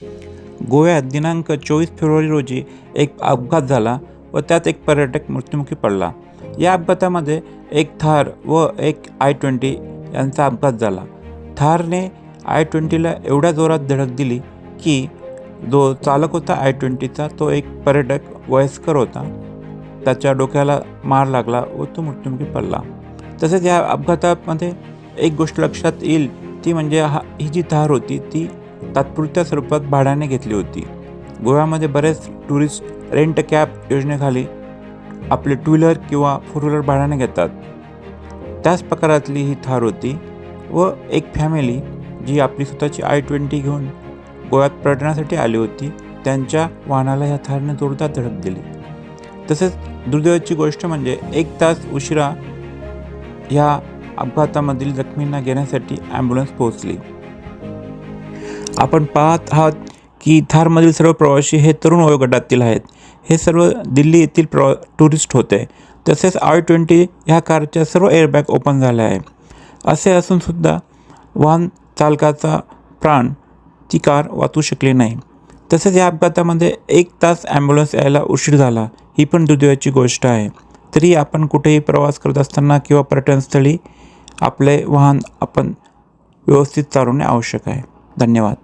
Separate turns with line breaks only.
गोव्यात दिनांक 24 फेब्रुवारी रोजी एक अपघात झाला व त्यात एक पर्यटक मृत्युमुखी पडला. या अपघातामध्ये एक थार व एक I-20 यांचा अपघात झाला. थारने I-20ला एवढ्या जोरात धडक दिली की जो चालक होता I-20चा तो एक पर्यटक वयस्कर होता. त्याच्या डोक्याला मार लागला व तो मृत्युमुखी पडला. तसेच या अपघातामध्ये एक गोष्ट लक्षात येईल ती म्हणजे ही जी थार होती ती तात्पुरत्या स्वरूपात भाड्याने घेतली होती. गोव्यामध्ये बरेच टुरिस्ट रेंट कॅब योजनेखाली आपले टू व्हीलर किंवा फोर व्हीलर भाड्याने घेतात. त्याच प्रकारातली ही थार होती व एक फॅमिली जी आपली स्वतःची I-20 घेऊन गोव्यात पर्यटनासाठी आली होती त्यांच्या वाहनाला ह्या थारने जोरदार धडक दिली. तसेच दुर्दैवाची गोष्ट म्हणजे 1 तास उशिरा ह्या अपघातामधील जखमींना घेण्यासाठी ॲम्ब्युलन्स पोहोचली. आपण पाहत आहात की थारमधील सर्व प्रवासी हे तरुण वयोगटातील आहेत. हे सर्व दिल्ली येथील टुरिस्ट होते. तसेच I-20 ह्या कारच्या सर्व एअरबॅग ओपन झाल्या आहे. असे असूनसुद्धा वाहन चालकाचा प्राण ती कार वाचू शकली नाही. तसेच या अपघातामध्ये 1 तास ॲम्ब्युलन्स यायला उशीर झाला. ही पण दुर्दैवाची गोष्ट आहे. तरी आपण कुठेही प्रवास करत असताना किंवा पर्यटनस्थळी आपले वाहन आपण व्यवस्थित चालवणे आवश्यक आहे. धन्यवाद.